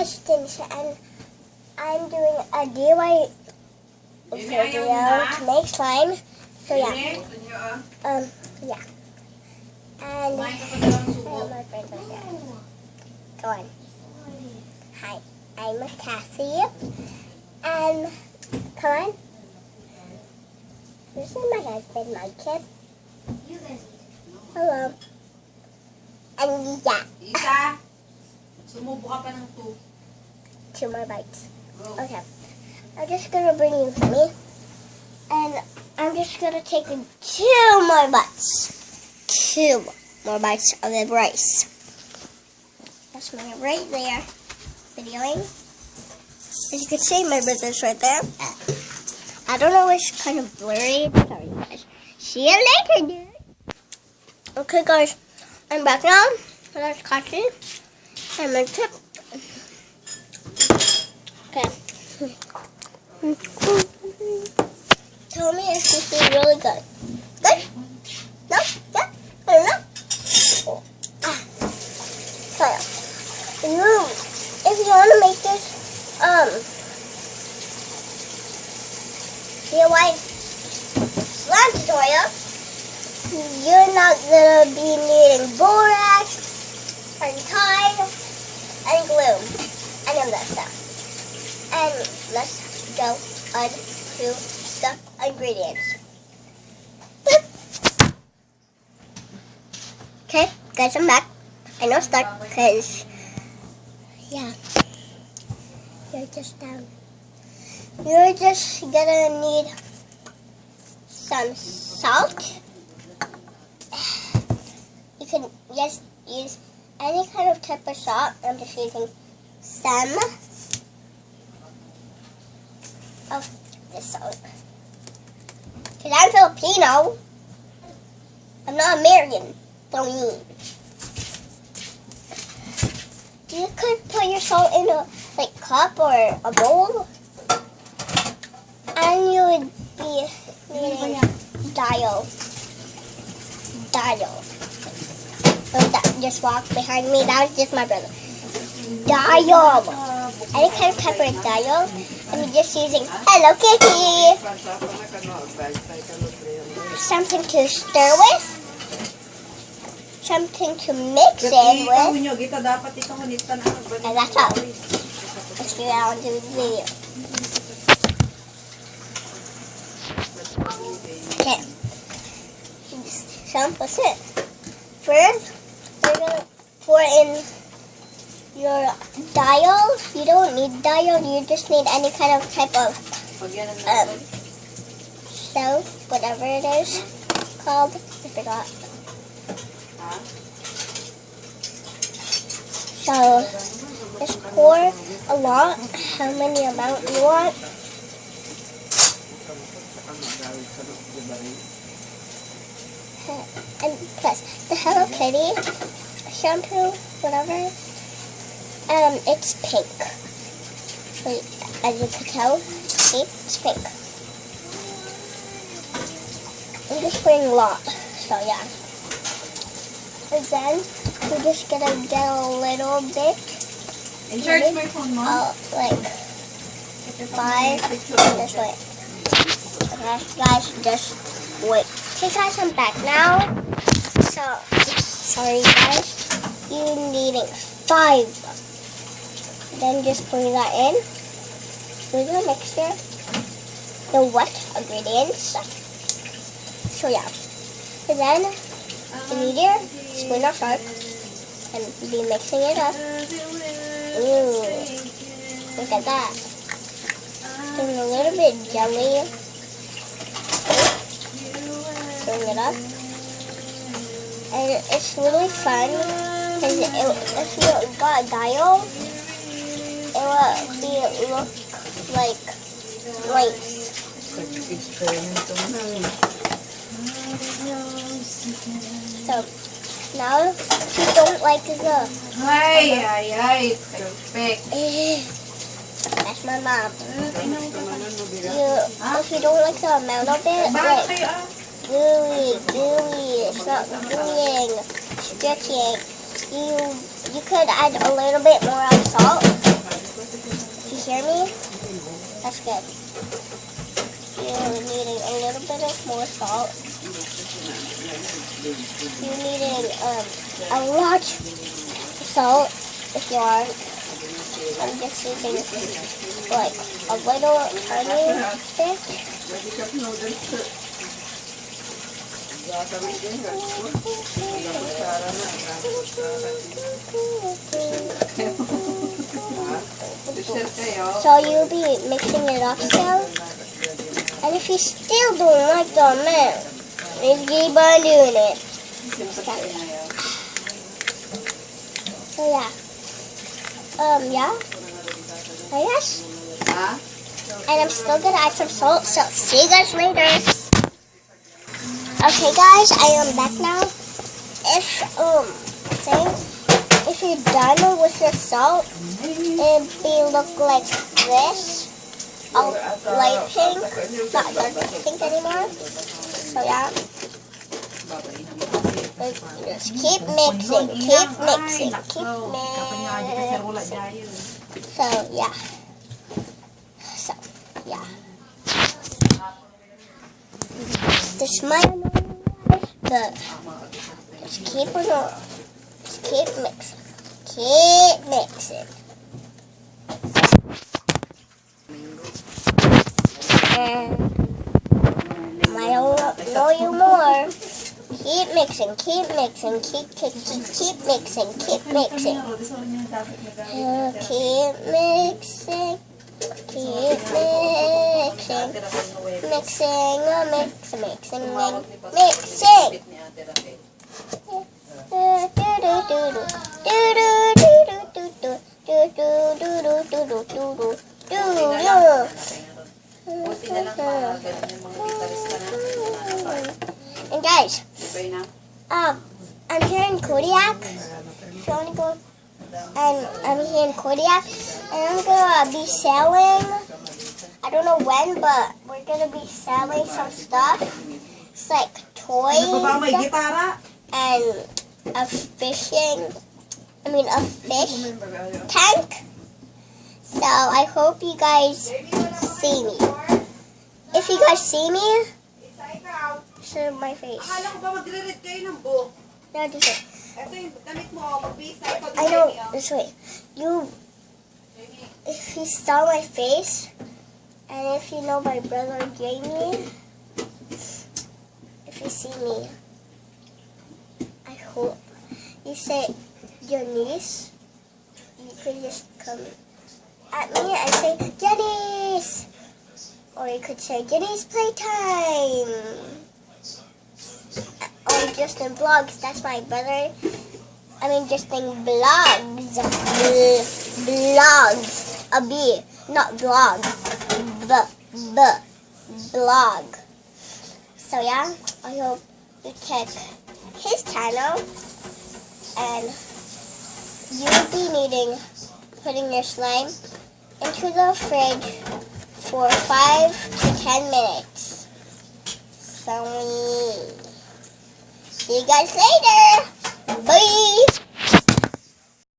Hastings, and I'm doing a DIY video to make slime. So yeah, yeah. And my friend right there. Go on. Hi, I'm Cassie. And come on. This is my husband, my kid. Hello. And yeah. Isa, sumubo ka pa ng 2 more bites. Okay. I'm just gonna bring you with me. And I'm just gonna take 2 more bites. 2 more bites of the rice. That's me right there. Videoing. As you can see, my brother's right there. I don't know, it's kind of blurry. Sorry, guys. See you later, dude. Okay, guys. I'm back now. That's Cassie. And my tip. Okay. Tell me if this is really good. Good? No? Yeah? I don't know. So, if you want to make this, DIY slime tutorial, you're not going to be needing borax, and tide, and glue, and all that stuff. And let's go on to the ingredients. Okay, guys, I'm back. I know start because, yeah, you're just down. You're just gonna need some salt. You can just use any kind of type of salt. I'm just using some of this salt. Because I'm Filipino. I'm not American. Don't need. You could put your salt in a cup or a bowl. And you would be needing dial. Just walk behind me. That was just my brother. Dial. Any kind of pepper dial. I'm just using Hello Kitty. Something to stir with. Something to mix it with. And that's all. Let's get out and do the video. Okay. So that's it. First, we're gonna pour in your dial. You don't need dial. You just need any kind of type of stove, whatever it is called. I forgot. So just pour a lot. How many amount you want? And plus the Hello Kitty shampoo, whatever, it's pink. Wait, as you can tell, see, it's pink. I'm just putting a lot, so yeah. And then we're just gonna get a little bit. Charge my phone, Mom. Like 5 this way. Okay, guys, just wait. Okay, guys, I'm back now. So, sorry, guys. You're needing 5. Then just put that in with the mixture, the wet ingredients. So yeah, and then you need your spoon or fork and be mixing it up. Ooh, look at that. Doing a little bit jelly. Bring it up. And it's really fun because if you got a dial, it will look like lights. So now, if you don't like the perfect. That's my mom. If you don't like the amount of it, like gooey, it's not gooeying, stretching. You could add a little bit more of salt. You hear me? That's good. You're needing a little bit of more salt. You're needing a lot of salt if you are. I'm just using like a little tiny bit. So you'll be mixing it up still. And if you still don't like the milk, then keep on doing it. So yeah. Yeah. I guess. And I'm still gonna add some salt, so see you guys later. Okay guys, I am back now. If you're done with your salt, it'll be look like this. Light pink, not dark pink anymore. So yeah. Just keep mixing. So yeah. This might annoy you guys, but just keep mixing. Keep mixing. And might annoy you more. Keep mixing. Keep mixing. Keep mixing. Keep mixing. Keep mixing. And guys, I'm here in Kodiak. If you want to go, and I'm here in Kodiak, and I'm gonna be selling. I don't know when, but we're gonna be selling some stuff. It's like toys and a fish tank. So I hope you guys see me. If you guys see me, show my face. No, this way. I know, this way. If you saw my face, and if you know my brother Jamie, if you see me, I hope you say your niece, you could just come at me and say, Jenny's! Or you could say, Jenny's playtime! Or Justin Vlogs, that's my brother. I mean Justin Vlogs. Vlogs. A B, not vlog. Blog. So yeah, I hope you check his channel. And you'll be putting your slime into the fridge for 5 to 10 minutes. So see you guys later. Bye.